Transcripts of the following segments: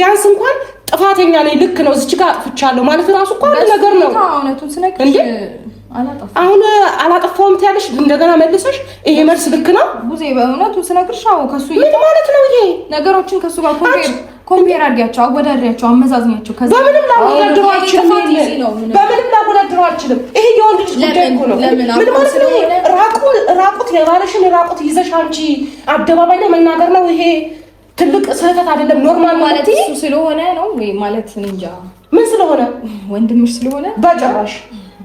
ቢያንስ እንኳን ጥፋተኛ ነኝ ልክ ነው እዚች ጋር አጥፍቻለሁ ማለት ራሱ እኮ አንድ ነገር ነው እውነቱን ስነግርሽ አሁን አላጠፋውም ትያለሽ እንደገና መልሰሽ ይሄ መልስ ልክ ነው ቡዜ በእውነቱን ስነግርሽ አዎ ከሱ ምን ማለት ነው ይሄ ነገሮችን ከሱ ጋር ኮምፔር አድርጊያቸው አወዳድሪያቸው አመዛዝኛቸው ከዛ በምንም ላወዳድረው አልችልም ይሄ የወንድ ልጅ ጉዳይ እኮ ነው ምን ማለት ነው ራቁት የባለሽን ራቁት ይዘሽ አንቺ አደባባይ ላይ መናገር ነው ይሄ ትልቅ ስህተት አይደለም ኖርማል ማለት እሱ ስለሆነ ነው ወይ ማለት እንጃ ምን ስለሆነ ወንድምሽ ስለሆነ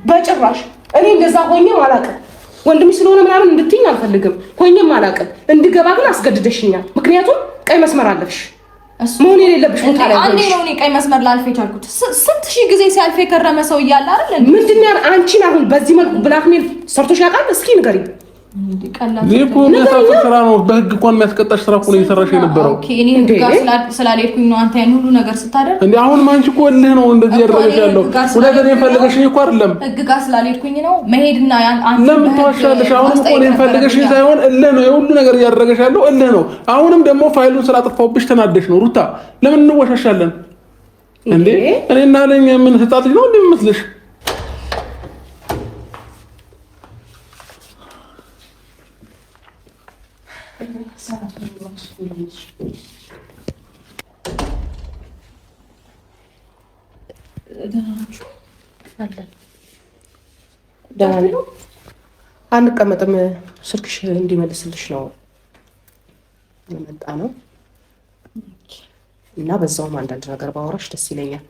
በጭራሽ እኔ እንደዛ ሆኜም አላውቅም ወንድምሽ ስለሆነ ምናምን እንድትይኝ አልፈልግም ሆኜም አላውቅም እንድገባ ግን አስገድደሽኛል ምክንያቱም ቀይ መስመር አለፍሽ መሆን የሌለብሽ ቦታ ላይ አንዴ ነው እኔ ቀይ መስመር ላልፍ የቻልኩት ስንት ሺህ ጊዜ ሲያልፍ የከረመ ሰው እያለ አይደል ምንድነው አንቺን አሁን በዚህ መልኩ ብላክሜል ሰርቶሽ ያውቃል እስኪ ንገሪኝ ሊኮ የሚያሳፍር ስራ ነው በህግ እንኳን የሚያስቀጣሽ ስራ እኮ ነው እየሰራሽ የነበረው ኦኬ እኔ ህግ ጋር ስላልሄድኩኝ ነው አንተ ያን ሁሉ ነገር ስታደርግ እንዴ አሁን ማንቺ እኮ እልህ ነው እንደዚህ ያደረገሽ ያለው ሁለገር የፈለገሽ እኮ አይደለም ህግ ጋር ስላልሄድኩኝ ነው መሄድና አንተ ለምን ተዋሻለሽ አሁን እኮ ነው የፈለገሽ ሳይሆን እልህ ነው የሁሉ ነገር እያደረገሽ ያለው እልህ ነው አሁንም ደግሞ ፋይሉን ስላጠፋውብሽ ተናደሽ ነው ሩታ ለምን እንወሻሻለን እንዴ እኔና ለኛ ምን ህጣት ነው እንደምመስልሽ አንቀመጥም ስልክሽ እንዲመልስልሽ ነው የመጣ ነው እና በዛውም አንዳንድ ነገር ባወራሽ ደስ ይለኛል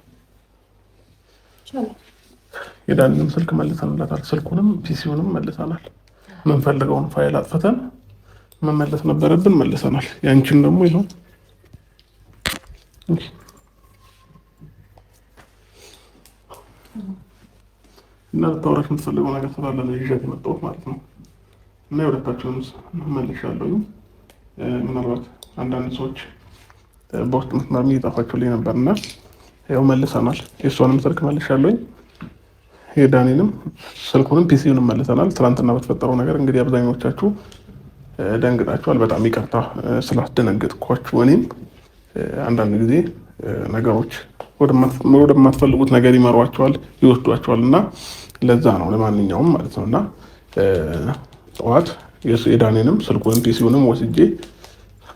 የዳንንም ስልክ መልሰንላታል ስልኩንም ፒሲውንም መልሰናል የምንፈልገውን ፋይል አጥፍተን መመለስ ነበረብን መልሰናል ያንቺን ደግሞ ይሄው እና ተወራሽ የምትፈልገው ነገር ስላለ ነው ይዤ የመጣሁት ማለት ነው እና የሁለታችሁንም መልሻለሁ ምናልባት አንዳንድ ሰዎች በውስጥ መስመር እየጻፋችሁልኝ ነበርና ያው መልሰናል የእሷንም ስልክ መልሻለሁ የዳኒንም ስልኩንም ፒሲውንም መልሰናል ትናንትና በተፈጠረው ነገር እንግዲህ አብዛኞቻችሁ ደንግጣችኋል በጣም ይቅርታ ስላስደነገጥኳችሁ እኔም አንዳንድ ጊዜ ነገሮች ወደማትፈልጉት ነገር ይመሯቸዋል ይወስዷቸዋልና ለዛ ነው ለማንኛውም ማለት ነውና ጠዋት የዳኒንም ስልኩንም ፒሲውንም ወስጄ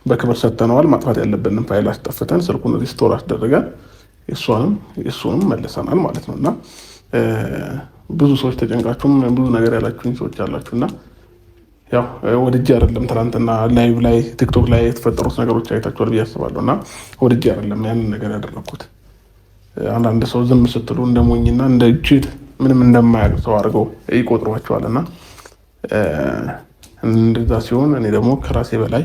በክብር ሰተነዋል ማጥፋት ያለብንን ፋይል አስጠፍተን ስልኩን ሪስቶር አስደረገን የሱንም መልሰናል ማለት ነውና ብዙ ሰዎች ተጨንቃችሁም ብዙ ነገር ያላችሁኝ ሰዎች አላችሁና ያው ወድጄ አይደለም ትናንትና ላይቭ ላይ ቲክቶክ ላይ የተፈጠሩት ነገሮች አይታችኋል ብዬ አስባለሁና ወድጄ አይደለም ያንን ነገር ያደረኩት አንዳንድ ሰው ዝም ስትሉ እንደሞኝና እንደ ጅል ምንም እንደማያውቅ ሰው አድርገው ይቆጥሯቸዋልና እንደዛ ሲሆን እኔ ደግሞ ከራሴ በላይ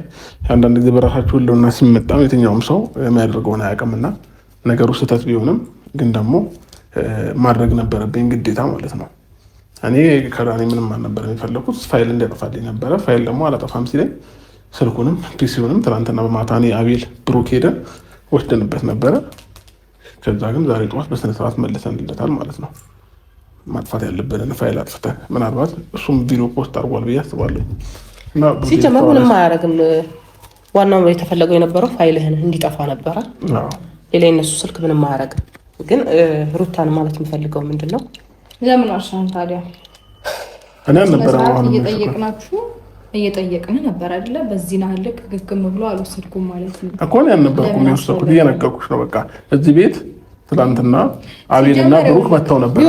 አንዳንድ ጊዜ በራሳችሁ ለውና ሲመጣም የትኛውም ሰው የሚያደርገውን አያውቅምና ነገሩ ስህተት ቢሆንም ግን ደግሞ ማድረግ ነበረብኝ ግዴታ ማለት ነው እኔ ከዳኒ ምንም አልነበረም የፈለኩት ፋይል እንዲያጠፋልኝ ነበረ ፋይል ደግሞ አላጠፋም ሲለኝ ስልኩንም ፒሲውንም ትናንትና በማታኔ አቤል ብሩክ ሄደን ወስደንበት ነበረ ከዛ ግን ዛሬ ጠዋት በስነ ስርዓት መልሰንለታል ማለት ነው ማጥፋት ያለብንን ፋይል አጥፍተን ምናልባት እሱም ቪዲዮ ፖስት አድርጓል ብዬ አስባለሁ እና ሲጀመር ምንም አያደርግም ዋናው የተፈለገው የነበረው ፋይልህን እንዲጠፋ ነበረ ሌላ የነሱ ስልክ ምንም አያደርግም ግን ሩታን ማለት የምፈልገው ምንድነው ለምን አርሻን ታዲያ እኔ ነበር አሁን እየጠየቅን ነበር አይደለ በዚህ ነው ልክ ግግም ብሎ አልወሰድኩም ማለት ነው እኮ ነው ያነበርኩም የወሰድኩት እየነገርኩሽ ነው በቃ እዚህ ቤት ትናንትና አቤልና ብሩክ መጥተው ነበር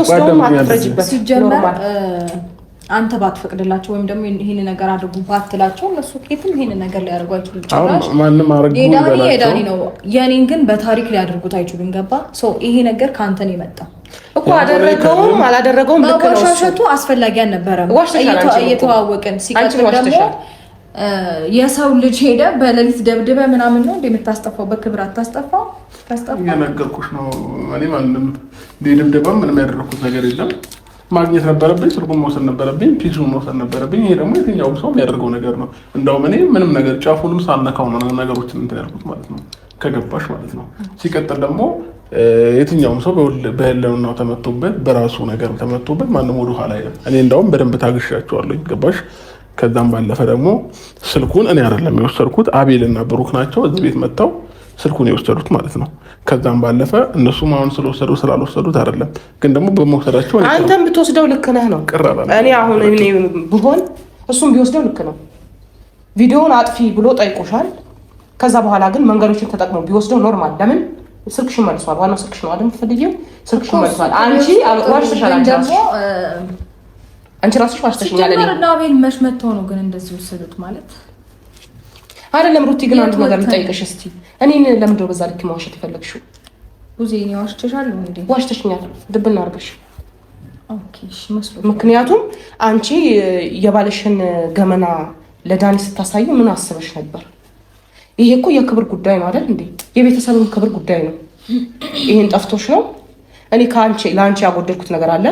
ሲጀመር አንተ ባትፈቅድላቸው ወይም ደግሞ ይሄን ነገር አድርጉ ባትላቸው እነሱ ከየትም ይሄን ነገር ሊያደርጉ አይችሉም ጭራሽ ማንንም አረጋው የዳኒ ነው የኔን ግን በታሪክ ሊያደርጉት አይችሉም ገባ ይሄ ነገር ካንተ ነው የመጣው እኮ አደረገውም አላደረገውም ልክ ነው ወሻሸቱ አስፈላጊ አልነበረም እየተዋወቅን ሲቀጥል ደግሞ የሰው ልጅ ሄደ በሌሊት ደብድበ ምናምን ነው እንደምታስጠፋው በክብር አታስጠፋው የነገርኩሽ ነው እኔ ማንንም ደብድበም ምንም ያደረኩት ነገር የለም ማግኘት ነበረብኝ ስልኩን መውሰድ ነበረብኝ ፒሲውን መውሰድ ነበረብኝ ይሄ ደግሞ የትኛውም ሰው የሚያደርገው ነገር ነው እንደውም እኔ ምንም ነገር ጫፉንም ሳነካው ነው ነገሮችን እንትን ያልኩት ማለት ነው ከገባሽ ማለት ነው ሲቀጥል ደግሞ የትኛውም ሰው በህልውናው ተመቶበት በራሱ ነገር ተመቶበት ማንም ወደ ኋላ አይደለም እኔ እንደውም በደንብ ታግሻቸዋለሁ ገባሽ ከዛም ባለፈ ደግሞ ስልኩን እኔ አይደለም የወሰድኩት አቤልና ብሩክ ናቸው እዚህ ቤት መጣው ስልኩን የወሰዱት ማለት ነው። ከዛም ባለፈ እነሱም አሁን ስላልወሰዱት አይደለም፣ ግን ደግሞ በመውሰዳቸው አንተም ብትወስደው ልክ ነህ ነው። እኔ አሁን እኔ ብሆን እሱም ቢወስደው ልክ ነው። ቪዲዮውን አጥፊ ብሎ ጠይቆሻል። ከዛ በኋላ ግን መንገዶችን ተጠቅሞ ቢወስደው ኖርማል። ለምን ስልክሽን መልሷል። ዋናው ስልክሽ ነው አይደል? የምትፈልጊው ስልክሽን መልሷል። አንቺ ዋሽተሻል። አንቺ ራስሽ ዋሽተሽኛል። እኔ እና አቤል መች መተው ነው ግን እንደዚህ ወሰዱት ማለት አይደለም። ሩቲ ግን አንድ ነገር ልጠይቅሽ እስቲ። እኔን ለምንድን ነው በዛ ልክ ማዋሸት የፈለግሽው? ብዙ እኔ ዋሽተሻለሁ እንዴ? ዋሽተሽኛል ድብና አድርገሽ። ኦኬ እሺ መስሎ። ምክንያቱም አንቺ የባለሽን ገመና ለዳኒ ስታሳዩ ምን አስበሽ ነበር? ይሄ እኮ የክብር ጉዳይ ነው አይደል እንዴ? የቤተሰብም ክብር ጉዳይ ነው። ይሄን ጠፍቶሽ ነው? እኔ ለአንቺ ያጎደልኩት ነገር አለ?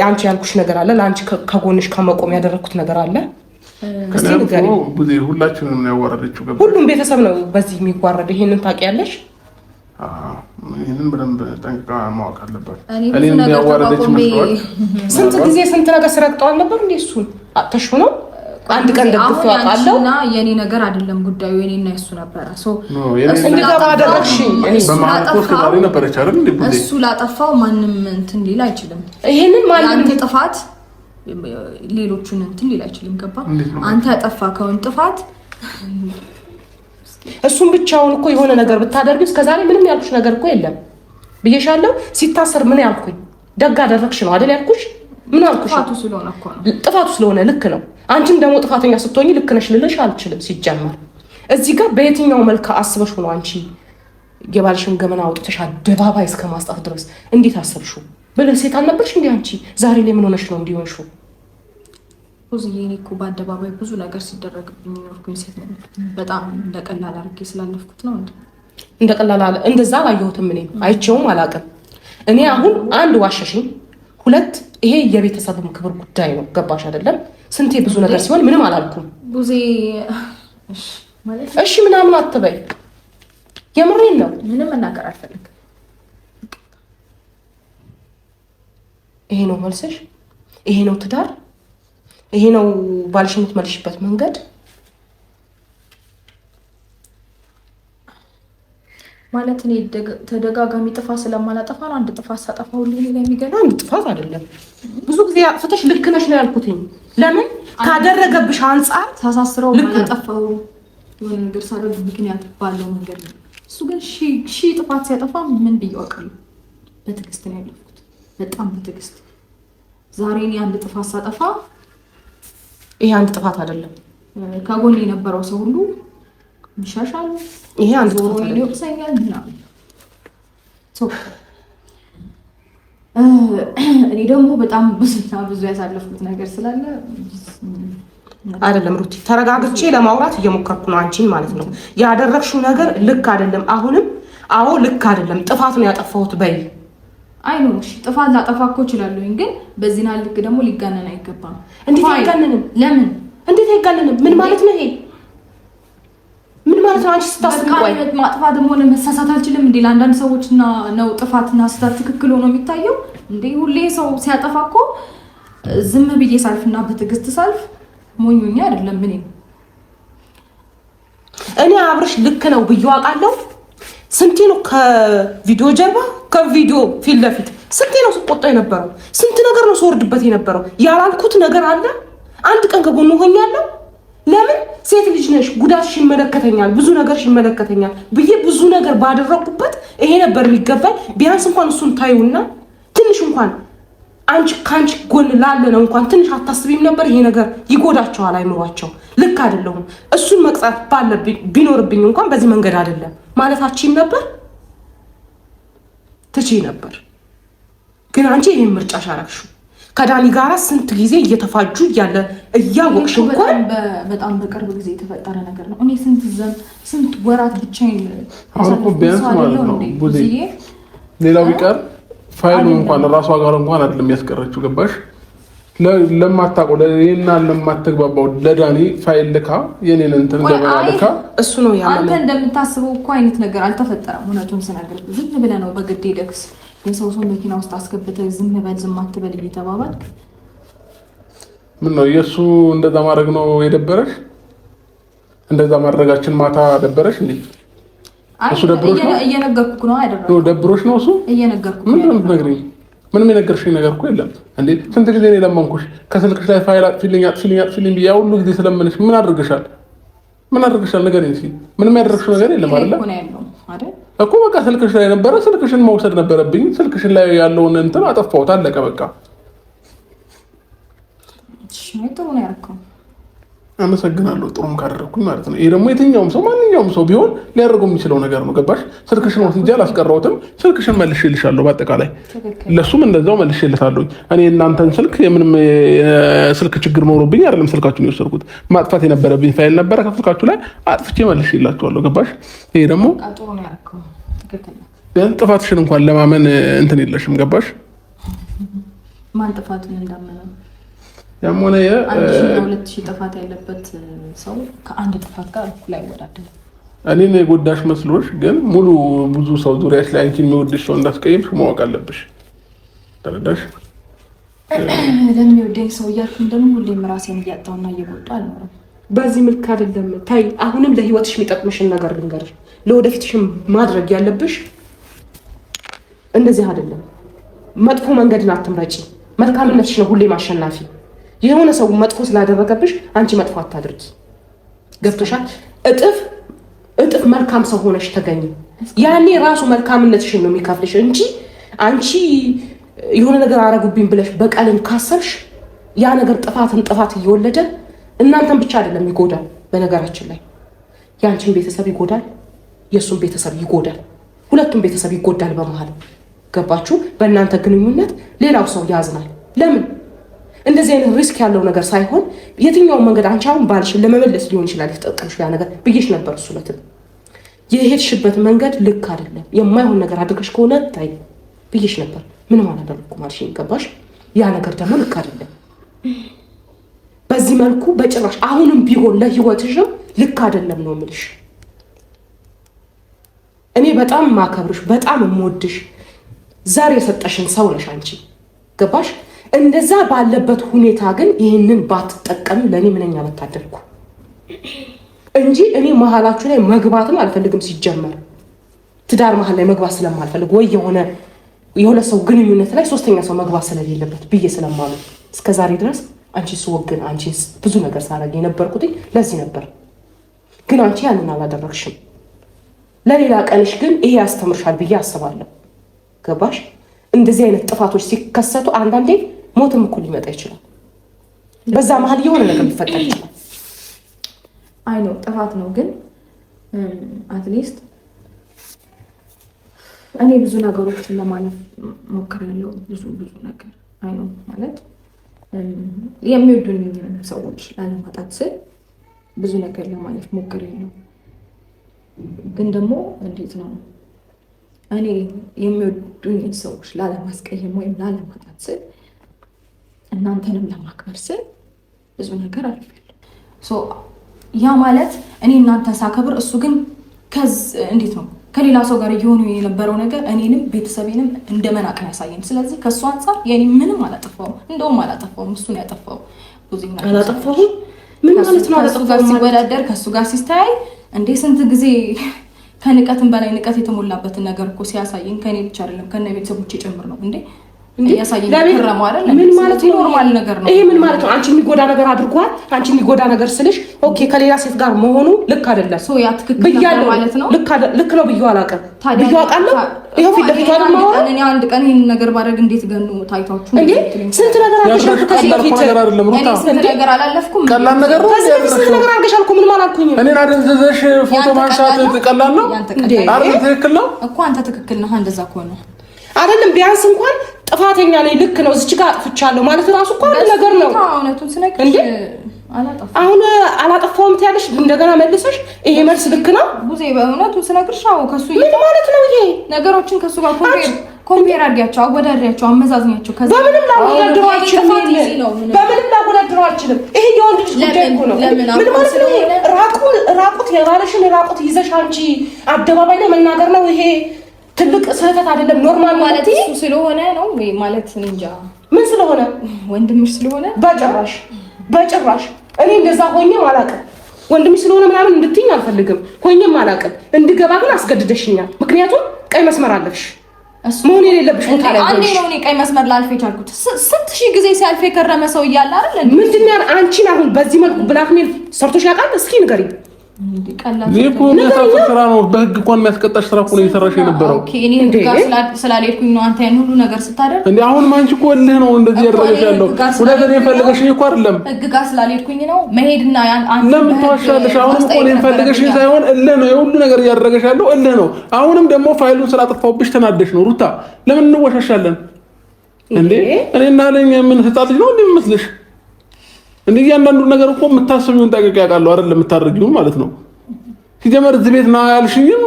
አንቺ ያልኩሽ ነገር አለ? ለአንቺ ከጎንሽ ከመቆም ያደረግኩት ነገር አለ? ሁላችንም ነው ያዋረደችው። ሁሉም ቤተሰብ ነው በዚህ የሚዋረድ። ይሄንን ታውቂያለሽ? ይሄንን በደንብ ጠንቅቃ ማወቅ አለባት። እኔም ያዋረደችው ስንት ጊዜ ስንት ነገር ስረግጠዋል ነበር እንዴ? እሱን አጥተሽ ነው አንድ ቀን ደግፎ ያውቃለሁ እና የኔ ነገር አይደለም ጉዳዩ የኔና እሱ ነበረ። እንድገባ አደረግሽኝ። እሱ ላጠፋው ማንም እንትን ሊል አይችልም። ይሄንን አንተ ጥፋት ሌሎቹን እንትን ሊል አይችልም። ገባ? አንተ ያጠፋከውን ጥፋት እሱን ብቻውን እኮ የሆነ ነገር ብታደርጊ እስከዛሬ ምንም ያልኩሽ ነገር እኮ የለም ብዬሻለሁ። ሲታሰር ምን ያልኩኝ? ደግ አደረግሽ ነው አይደል ያልኩሽ? ምን አልኩሽ? ጥፋቱ ስለሆነ ልክ ነው። አንቺም ደግሞ ጥፋተኛ ስትሆኚ ልክ ነሽ ልልሽ አልችልም። ሲጀመር እዚህ ጋር በየትኛው መልክ አስበሽ ሆኖ አንቺ የባልሽን ገመና አውጥተሽ አደባባይ እስከ ማስጣት ድረስ እንዴት አሰብሽው? ብልህ ሴት አልነበርሽ እንዴ አንቺ? ዛሬ ላይ ምን ሆነሽ ነው እንዲሆንሽው? ብዙዬ እኔ እኮ በአደባባይ ብዙ ነገር ሲደረግብኝ ኖርኩኝ ሴት ነኝ። በጣም እንደቀላል አድርጌ ስላለፍኩት ነው እንዴ? እንደቀላል እንደዛ አላየሁትም። እኔ አይቼውም አላውቅም። እኔ አሁን አንድ ዋሸሽኝ፣ ሁለት ይሄ የቤተሰብም ክብር ጉዳይ ነው። ገባሽ አይደለም? ስንቴ ብዙ ነገር ሲሆን ምንም አላልኩም። ብዙ እሺ ምናምን አትበይ። የምሬን ነው። ምንም መናገር አልፈልግም። ይሄ ነው መልስሽ? ይሄ ነው ትዳር? ይሄ ነው ባልሽ የምትመልሽበት መንገድ? ማለት እኔ ተደጋጋሚ ጥፋት ስለማላጠፋ ነው። አንድ ጥፋት ሳጠፋ ሁሉ ነው የሚገርም። አንድ ጥፋት አይደለም ብዙ ጊዜ አጥፍተሽ ልክ ነሽ ነው ያልኩትኝ። ለምን ካደረገብሽ አንጻር ሳሳስረው ማለጠፋው የሆነ ነገር ሳደርግ ምክንያት ባለው መንገድ ነው። እሱ ግን ሺ ጥፋት ሲያጠፋ ምን ብየዋቀሉ በትዕግስት ነው ያለፍኩት። በጣም በትዕግስት ዛሬ እኔ አንድ ጥፋት ሳጠፋ ይሄ አንድ ጥፋት አይደለም። ከጎን የነበረው ሰው ሁሉ ይሻሻል። ይሄ አንድ ጥፋት አይደለም። ይወቅሰኛል ምናምን። እኔ ደግሞ በጣም ብዙ ያሳለፍኩት ነገር ስላለ አይደለም ሩቲ፣ ተረጋግቼ ለማውራት እየሞከርኩ ነው አንቺን ማለት ነው። ያደረግሽው ነገር ልክ አይደለም። አሁንም አዎ ልክ አይደለም፣ ጥፋት ነው ያጠፋሁት በይ። አይ ነው እሺ፣ ጥፋት ላጠፋ እኮ እችላለሁ፣ ግን በዚህና ልክ ደግሞ ሊጋነን አይገባም። እንዴት አይጋነንም? ለምን እንዴት አይጋነንም? ምን ማለት ነው ይሄ? ምን ማለት ነው? አንቺ ስታስብ ቆይ ማጥፋት ደግሞ ለመሳሳት አልችልም እንዴ? ለአንዳንድ ሰዎች ነው ጥፋትና ስህተት ትክክል ሆኖ የሚታየው እንዴ? ሁሌ ሰው ሲያጠፋ እኮ ዝም ብዬ ሳልፍና በትዕግስት ሳልፍ ሞኞኛ አይደለም። እኔ አብርሽ ልክ ነው ብዬ አውቃለሁ። ስንቴ ነው ከቪዲዮ ጀርባ ከቪዲዮ ፊት ለፊት ስንቴ ነው ስቆጣ የነበረው? ስንት ነገር ነው ስወርድበት የነበረው? ያላልኩት ነገር አለ? አንድ ቀን ከጎኑ ሆኛለሁ። ለምን ሴት ልጅ ነሽ፣ ጉዳትሽ ይመለከተኛል፣ ብዙ ነገርሽ ይመለከተኛል ብዬ ብዙ ነገር ባደረኩበት ይሄ ነበር የሚገባኝ። ቢያንስ እንኳን እሱን ታዩና ትንሽ እንኳን ከአንቺ ጎን ላለ ነው እንኳን ትንሽ አታስቢም ነበር? ይሄ ነገር ይጎዳቸዋል፣ አይምሯቸው ልክ አይደለሁም፣ እሱን መቅጣት ባለብኝ ቢኖርብኝ እንኳን በዚህ መንገድ አይደለም ማለታችን ነበር። ትችይ ነበር፣ ግን አንቺ ይሄን ምርጫሽ አደረግሽው። ከዳኒ ጋራ ስንት ጊዜ እየተፋጁ እያለ እያወቅሽ እንኳን በጣም በቅርብ ጊዜ የተፈጠረ ነገር ነው። እኔ ስንት ወራት ብቻዬን አሁን እኮ ቢያንስ ማለት ነው ሌላው ቢቀር ፋይሉ እንኳን ራሷ ጋር እንኳን አይደለም ያስቀረችው። ገባሽ? ለማታውቀው ለኔና ለማትግባባው ለዳኒ ፋይል ልካ የኔን እንትን ገበና ልካ እሱ ነው ያለው። አንተ እንደምታስበው እኮ አይነት ነገር አልተፈጠረም። እውነቱን ስነግር ዝም ብለህ ነው በግድ ደክስ የሰው መኪና ውስጥ አስገብተህ ዝም በል ዝም አትበል እየተባባልክ ምን ነው የእሱ እንደዛ ማድረግ ነው የደበረሽ? እንደዛ ማድረጋችን ማታ ደበረሽ እንዴ? እሱ ደብሮሽ ነው? እየነገርኩህ ነው አይደለም? ደብሮሽ ነው እሱ? እየነገርኩህ ምን ነው የምትነግሪኝ? ምንም የነገርሽኝ ነገር እኮ የለም እንዴ። ስንት ጊዜ ነው ለመንኩሽ? ከስልክሽ ላይ ፋይል አጥፊልኝ ብዬ ሁሉ ጊዜ ስለምንሽ ምን አድርገሻል? ንገሪኝ እስኪ። ምንም ያደረግሽው ነገር የለም አይደል? እኮ በቃ ስልክሽ ላይ ነበረ፣ ስልክሽን መውሰድ ነበረብኝ። ስልክሽን ላይ ያለውን እንትን አጠፋሁት፣ አለቀ በቃ። አመሰግናለሁ፣ ጥሩም ካደረግኩኝ ማለት ነው። ይሄ ደግሞ የትኛውም ሰው ማንኛውም ሰው ቢሆን ሊያደርገው የሚችለው ነገር ነው። ገባሽ? ስልክሽን ወስጄ አላስቀረሁትም፣ ስልክሽን መልሼልሻለሁ። በአጠቃላይ ለሱም እንደዛው መልሼልታለሁ። እኔ እናንተን ስልክ የምንም ስልክ ችግር ኖሮብኝ አይደለም ስልካችሁን የወሰድኩት። ማጥፋት የነበረብኝ ፋይል ነበረ፣ ከስልካችሁ ላይ አጥፍቼ መልሼላችኋለሁ። ገባሽ? ይሄ ደግሞ ቢያንስ ጥፋትሽን እንኳን ለማመን እንትን የለሽም። ገባሽ? ማን ጥፋቱን እንዳመነ ያም ሆነ ሁለት ሺህ ጥፋት ያለበት ሰው ከአንድ ጥፋት ጋር እኩል አይወዳደርም። እኔን የጎዳሽ መስሎሽ ግን ሙሉ ብዙ ሰው ዙሪያሽ ላይ አንቺን የሚወድሽ ሰው እንዳስቀየምሽ ማወቅ አለብሽ። ተረዳሽ? ለሚወደኝ ሰው እያልኩኝ ደግሞ ሁሌም ራሴን እያጣሁና እየጎዳሁ አልኖርም። በዚህ መልክ አይደለም። ታይ አሁንም ለህይወትሽ የሚጠቅምሽን ነገር ልንገርሽ። ለወደፊትሽም ማድረግ ያለብሽ እንደዚህ አይደለም። መጥፎ መንገድን አትምረጪ። መልካምነትሽ ነው ሁሌም አሸናፊ። የሆነ ሰው መጥፎ ስላደረገብሽ አንቺ መጥፎ አታድርጊ። ገብቶሻል? እጥፍ መልካም ሰው ሆነሽ ተገኝ። ያኔ ራሱ መልካምነትሽን ነው የሚከፍልሽ እንጂ አንቺ የሆነ ነገር አረጉብኝ ብለሽ በቀልን ካሰብሽ ያ ነገር ጥፋት እየወለደ እናንተን ብቻ አይደለም ይጎዳል። በነገራችን ላይ ያንቺን ቤተሰብ ይጎዳል፣ የሱን ቤተሰብ ይጎዳል፣ ሁለቱም ቤተሰብ ይጎዳል በመሃል። ገባችሁ? በእናንተ ግንኙነት ሌላው ሰው ያዝናል። ለምን? እንደዚህ አይነት ሪስክ ያለው ነገር ሳይሆን የትኛውን መንገድ አንቺ አሁን ባልሽን ለመመለስ ሊሆን ይችላል የተጠቀምሽ ያ ነገር ብዬሽ ነበር። እሱ ለትን የሄድሽበት መንገድ ልክ አይደለም። የማይሆን ነገር አድርገሽ ከሆነ ታይ ብዬሽ ነበር። ምንም አላደረኩም አልሽኝ። ገባሽ? ያ ነገር ደግሞ ልክ አይደለም። በዚህ መልኩ በጭራሽ አሁንም ቢሆን ለህይወትሽም ልክ አይደለም ነው የምልሽ። እኔ በጣም ማከብርሽ፣ በጣም የምወድሽ ዛሬ የሰጠሽን ሰው ነሽ አንቺ። ገባሽ? እንደዛ ባለበት ሁኔታ ግን ይህንን ባትጠቀም ለእኔ ምንኛ በታደልኩ እንጂ እኔ መሀላችሁ ላይ መግባትም አልፈልግም። ሲጀመር ትዳር መሀል ላይ መግባት ስለማልፈልግ ወይ የሆነ ሰው ግንኙነት ላይ ሶስተኛ ሰው መግባት ስለሌለበት ብዬ ስለማሉ እስከዛሬ ድረስ አንቺ ስወግን አንቺ ብዙ ነገር ሳረግ የነበርኩት ለዚህ ነበር። ግን አንቺ ያንን አላደረግሽም። ለሌላ ቀንሽ ግን ይሄ ያስተምርሻል ብዬ አስባለሁ። ገባሽ? እንደዚህ አይነት ጥፋቶች ሲከሰቱ አንዳንዴ ሞትም እኮ ሊመጣ ይችላል። በዛ መሀል የሆነ ነገር ሊፈጠር ይችላል። አይ ነው ጥፋት ነው፣ ግን አትሊስት እኔ ብዙ ነገሮችን ለማለፍ ሞክሬያለሁ። ብዙ ነገር አይ ነው ማለት የሚወዱኝ ሰዎች ላለማጣት ስል ብዙ ነገር ለማለፍ ሞክሬያለሁ። ግን ደግሞ እንዴት ነው እኔ የሚወዱኝ ሰዎች ላለማስቀየም ወይም ላለማጣት ስል እናንተንም ለማክበር ስል ብዙ ነገር አልፌያለሁ። ያ ማለት እኔ እናንተን ሳከብር እሱ ግን እንዴት ነው ከሌላ ሰው ጋር እየሆኑ የነበረው ነገር እኔንም ቤተሰቤንም እንደ መናቅ ያሳየኝ። ስለዚህ ከእሱ አንጻር የኔ ምንም አላጠፋውም፣ እንደውም አላጠፋውም፣ እሱን ያጠፋው አላጠፋሁም። ምን ማለት ነው? ከእሱ ጋር ሲወዳደር ከእሱ ጋር ሲስተያይ እንዴ ስንት ጊዜ ከንቀትም በላይ ንቀት የተሞላበትን ነገር እኮ ሲያሳየኝ ከኔ ብቻ አይደለም ከነ ቤተሰቦቼ ጭምር ነው እንዴ ያሳየኝ። ከረማው አይደል? ምን ማለት ነው? ኖርማል ነገር ነው። ይሄ ምን ማለት ነው? አንቺ የሚጎዳ ነገር አድርጓል። አንቺ የሚጎዳ ነገር ስልሽ ኦኬ ከሌላ ሴት ጋር መሆኑ ልክ አይደለም። ያ ትክክል ነው ማለት ነው። ልክ ነው ብዬ አላውቅም። ብዬ አውቃለሁ። ይሄው ፊት ለፊት አድርገው እኔ አንድ ቀን ይሄን ነገር ባደርግ እንዴት ገኑ ታይታችሁ እንዴ? ስንት ነገር አድርገሻል። ከዚህ በፊት ስንት ነገር አላለፍኩም። ቀላል ነገር ነው። ስንት ነገር አድርገሻል እኮ ምንም አላልኩኝም። እኔን አደንዘዘሽ ፎቶ ማንሳት ቀላል ነው አይደል? ትክክል ነው እኮ አንተ ትክክል ነህ። እንደዛ ከሆነ አይደለም ቢያንስ እንኳን ጥፋተኛ ነኝ ልክ ነው እዚች ጋር አጥፍቻለሁ ማለት ራሱ እኮ አንድ ነገር ነው። እውነቱን ስነግርሽ አሁን አላጠፋሁም ትያለሽ እንደገና መልሰሽ ይሄ መልስ ልክ ነው ቡዜ። በእውነቱን ስነግርሽ ከሱ ምን ማለት ነው? ይሄ ነገሮችን ከሱ ጋር ኮምፔር አድርጊያቸው፣ አወዳድሪያቸው፣ አመዛዝኛቸው። በምንም ላወዳድረው አልችልም። ይሄ የወንድ ልጅ ጉዳይ እኮ ነው። ምን ማለት ነው? ራቁት የባለሽን ራቁት ይዘሽ አንቺ አደባባይ ላይ መናገር ነው ይሄ ትልቅ ስህተት አይደለም። ኖርማል ማለት እሱ ስለሆነ ነው ወይ ማለት እንጃ። ምን ስለሆነ? ወንድምሽ ስለሆነ? በጭራሽ እኔ እንደዛ ሆኜ አላውቅም። ወንድም ስለሆነ ምናምን እንድትይኝ አልፈልግም። ሆኜም አላውቅም። እንድገባ ግን አስገድደሽኛል። ምክንያቱም ቀይ መስመር አለፍሽ። መሆን የሌለብሽ ቦታ ላይ አንዴ ነው እኔ ቀይ መስመር ላልፍ የቻልኩት። ስንት ሺህ ጊዜ ሲያልፍ የከረመ ሰው እያለ አይደል? ምንድን ነው አንቺን አሁን በዚህ መልኩ ብላክሜል ሰርቶሽ ያውቃል? እስኪ ንገሪኝ። እኮ የሚያሳፍር ስራ ነው። በህግ እንኳን የሚያስቀጣሽ ስራ እኮ ነው እየሰራሽ የነበረው። ኦኬ እኔ ህግ ጋር ስላልሄድኩኝ ነው አንተ ያን ሁሉ ነገር ስታደርግ እንዴ? አሁን አንቺ እኮ እልህ ነው እንደዚህ ያደረገሽ ያለው። ሁለተኛ የፈለገሽኝ እኮ አይደለም ህግ ጋር ስላልሄድኩኝ ነው መሄድና አንተ ለምን ተዋሻለሽ? አሁንም እኮ እኔን ፈልገሽኝ ሳይሆን እልህ ነው የሁሉ ነገር እያደረገሽ ያለው እልህ ነው። አሁንም ደግሞ ፋይሉን ስላጠፋሁብሽ ተናደሽ ነው። ሩታ ለምን እንወሻሻለን እንዴ? እኔና ለኛ ምን ህፃን ልጅ ነው እንደምመስልሽ? እንዴ እያንዳንዱ ነገር እኮ የምታስቢውን ጠንቅቄ አውቃለሁ አይደል? የምታደርጊው ማለት ነው። ሲጀመር እዚህ ቤት ና ያልሽኝም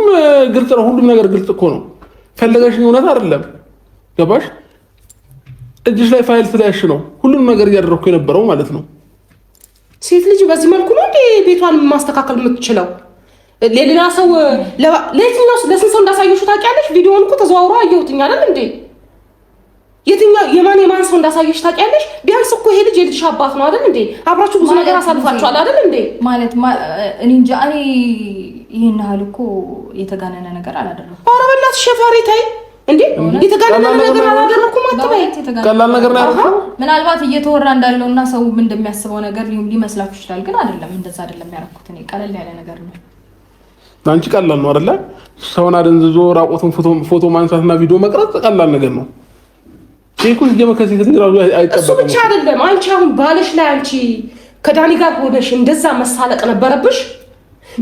ግልጽ ነው። ሁሉም ነገር ግልጽ እኮ ነው። ፈለገሽኝ እውነት አይደለም። ገባሽ? እጅሽ ላይ ፋይል ስለያሽ ነው ሁሉም ነገር እያደረኩ የነበረው ማለት ነው። ሴት ልጅ በዚህ መልኩ ነው እንዴ ቤቷን ማስተካከል የምትችለው? ለሌላ ሰው ለየትኛው ለስንት ሰው እንዳሳየሽው ታውቂያለሽ? ቪዲዮውን እኮ ተዘዋውሮ አየሁትኝ አይደል እንዴ? የትኛው የማን ሰው እንዳሳየሽ ታውቂያለሽ? ቢያንስ እኮ ይሄ ልጅ የልጅሽ አባት ነው አይደል እንዴ? አብራችሁ ብዙ ነገር አሳልፋችኋል አይደል እንዴ? ማለት እኔ እንጃ እኔ ይሄን ያህል እኮ የተጋነነ ነገር አላደረኩም። ኧረ በእናትሽ ሸፋሪ ታይ እንዴ! የተጋነነ ነገር አላደረኩም አትበይ። ቀላል ነገር ነው ያደረኩት። ምናልባት እየተወራ እንዳለውና ሰው ምን እንደሚያስበው ነገር ሊመስላችሁ ይችላል፣ ግን አይደለም። እንደዛ አይደለም ያደረኩት። እኔ ቀለል ያለ ነገር ነው። አንቺ ቀላል ነው አይደለ? ሰውን አደንዝዞ ራቆቱን ፎቶ ማንሳትና ቪዲዮ መቅረጽ ቀላል ነገር ነው። ይኩን ጀመከሲ ከተግራው አይጠበቅም። እሱ ብቻ አይደለም። አንቺ አሁን ባልሽ ላይ አንቺ ከዳኒ ጋር ሆነሽ እንደዛ መሳለቅ ነበረብሽ።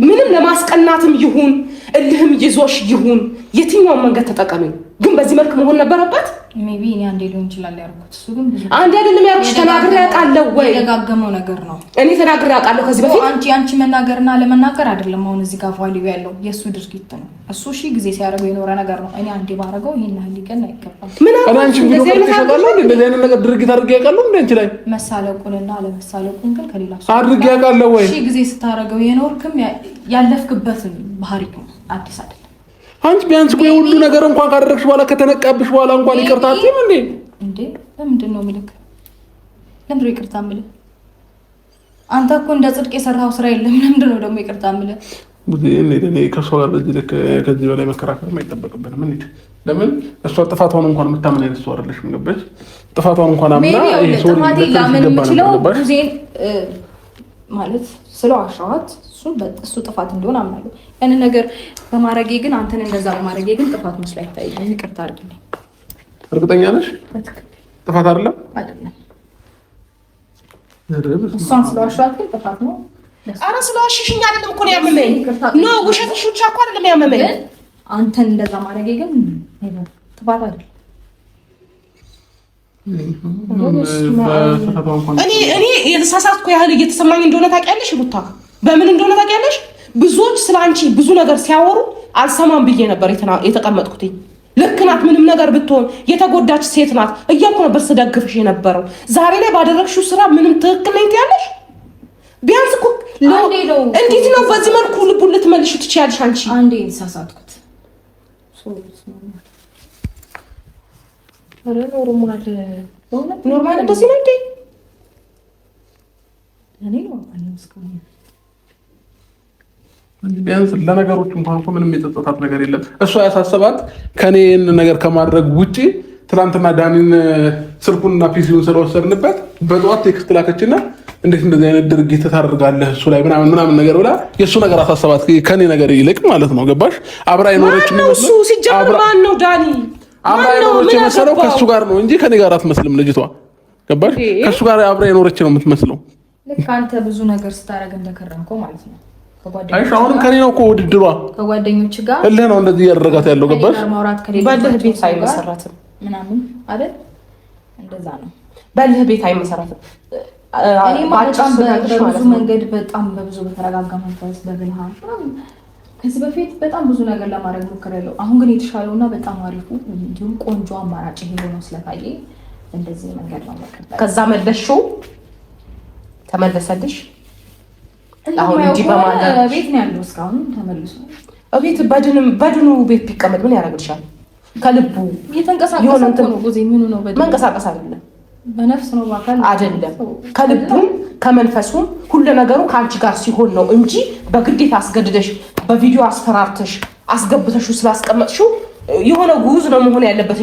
ምንም ለማስቀናትም ይሁን እልህም ይዞሽ ይሁን የትኛውን መንገድ ተጠቀሚ፣ ግን በዚህ መልክ መሆን ነበረበት። ሜቢ እኔ አንዴ ሊሆን ይችላል ያደረኩት። እሱ ግን ብዙ አንዴ አይደለም ያደረኩሽ። ተናግሬ አውቃለሁ ወይ? የደጋገመው ነገር ነው። እኔ ተናግሬ አውቃለሁ ከዚህ በፊት። አንቺ መናገርና ለመናገር አይደለም አሁን እዚህ ጋር ቫልዩ ያለው የሱ ድርጊት ነው። እሱ ሺህ ጊዜ ሲያደርገው የኖረ ነገር ነው። እኔ አንዴ ባረገው ይሄን ያህል ሊቀን አይገባም። ምን አንቺ እንደዚህ አይነት ነገር ድርጊት አድርጌ ያውቃለሁ እንዴ? አንቺ ላይ መሳለቁንና አለመሳለቁን ግን ከሌላ ሰው አድርጌ ያውቃለሁ ወይ? ሺህ ጊዜ ስታደርገው የኖርክም ያለፍክበትን ባህሪ ነው። አዲስ አይደለም። አንቺ ቢያንስ እኮ የሁሉ ነገር እንኳን ካደረግሽ በኋላ ከተነቃብሽ በኋላ እንኳን ይቅርታ አትይም እንዴ? እንዴ ለምንድን ነው የምልክ? ለምንድን ነው ይቅርታ የምልህ? አንተ እኮ እንደ ጽድቅ የሰራው ስራ የለም። ለምንድን ነው ደግሞ ይቅርታ የምልህ? እኔ ከእሷ ጋር ከዚህ በላይ መከራከር አይጠበቅብንም። እንዴ ለምን እሷ ጥፋቷን እንኳን የምታምን አይነት ሰው አይደለሽም። ገባሽ? ጥፋቷን እንኳን አምና ይሄ ሰው ላምን የምችለው ጊዜን ማለት ስለዋሻኋት እሱ ጥፋት እንደሆነ አምናለሁ። ያንን ነገር በማድረጌ ግን አንተን እንደዛ በማድረጌ ግን ጥፋት መስሎ አይታየኝም። ይቅርታ አድርግልኝ። እርግጠኛ ነሽ ጥፋት አይደለም? አይደለም። እሷን ስለዋሻኋት ግን ጥፋት ነው። ኧረ ስለዋሽሽኝ አይደለም እኮ ነው ያመመኝ። ነው ውሸትሽ ብቻ እኮ አይደለም ያመመኝ። አንተን እንደዛ ማድረጌ ግን ጥፋት አይደለም። እኔ የተሳሳትኩ ያህል እየተሰማኝ እንደሆነ ታውቂያለሽ ሩታ። በምን እንደሆነ ታውቂያለሽ? ብዙዎች ስለ አንቺ ብዙ ነገር ሲያወሩ አልሰማም ብዬ ነበር የተቀመጥኩት። ልክ ናት፣ ምንም ነገር ብትሆን የተጎዳች ሴት ናት እያልኩ ነበር ስደግፍሽ የነበረው። ዛሬ ላይ ባደረግሽው ስራ ምንም ትክክል ነኝ ትያለሽ? ቢያንስ እኮ እንዴት ነው በዚህ መልኩ ልቡን ልትመልሺ ትችያለሽ? አንቺ አንዴ የተሳሳትኩት ኖርማል እንደዚህ ነው እንዴ? እኔ ኖርማል ነው እስካሁን። ቢያንስ ለነገሮች እንኳን እኮ ምንም የጸጸታት ነገር የለም። እሷ ያሳሰባት ከኔ ነገር ከማድረግ ውጪ ትናንትና ዳኒን ስልኩንና ፒሲውን ስለወሰድንበት በጠዋት ቴክስት ላከችና እንዴት እንደዚህ አይነት ድርጊት ታደርጋለህ እሱ ላይ ምናምን ነገር ብላ የእሱ ነገር አሳሰባት ከኔ ነገር ይልቅ ማለት ነው። ገባሽ? አብራ የኖረች እሱ ሲጀምር ማን ነው ዳኒ? አብራ የኖረች የመሰለው ከእሱ ጋር ነው እንጂ ከኔ ጋር አትመስልም ልጅቷ። ገባሽ? ከእሱ ጋር አብራ የኖረች ነው የምትመስለው። ልክ አንተ ብዙ ነገር ስታደርግ እንደከረምከው ማለት ነው። አይሽ አሁንም ከኔ ነው እኮ ውድድሯ ከጓደኞች ጋር እልህ ነው እንደዚህ እያደረጋት ያለው። ገባሽ? በልህ ቤት አይመሰረትም ምናምን አይደል? እንደዛ ነው። በልህ ቤት አይመሰረትም። እኔ በጣም በብዙ መንገድ በጣም በብዙ በተረጋጋ መንፈስ በብልሃት ከዚህ በፊት በጣም ብዙ ነገር ለማድረግ ሞክሬያለሁ። አሁን ግን የተሻለውና በጣም አሪፉ እንዲሁም ቆንጆ አማራጭ ይሄ ነው ስለታየኝ እንደዚህ መንገድ ነው መከተል። ከዛ መለሽው ተመለሰልሽ። አሁን እንጂ በማለት ቤት ነው ያለው እስካሁን ተመልሶ ቤት በድኑ ቤት ቢቀመጥ ምን ያደርግልሻል? ከልቡ እየተንቀሳቀሰ ነው። ምን ነው መንቀሳቀስ አይደለም በነፍስ ነው ባካል አይደለም። ከልቡም ከመንፈሱም ሁሉ ነገሩ ከአንቺ ጋር ሲሆን ነው እንጂ በግዴታ አስገድደሽ በቪዲዮ አስፈራርተሽ አስገብተሽው ስላስቀመጥሽው የሆነ ጉዝ ነው መሆን ያለበት።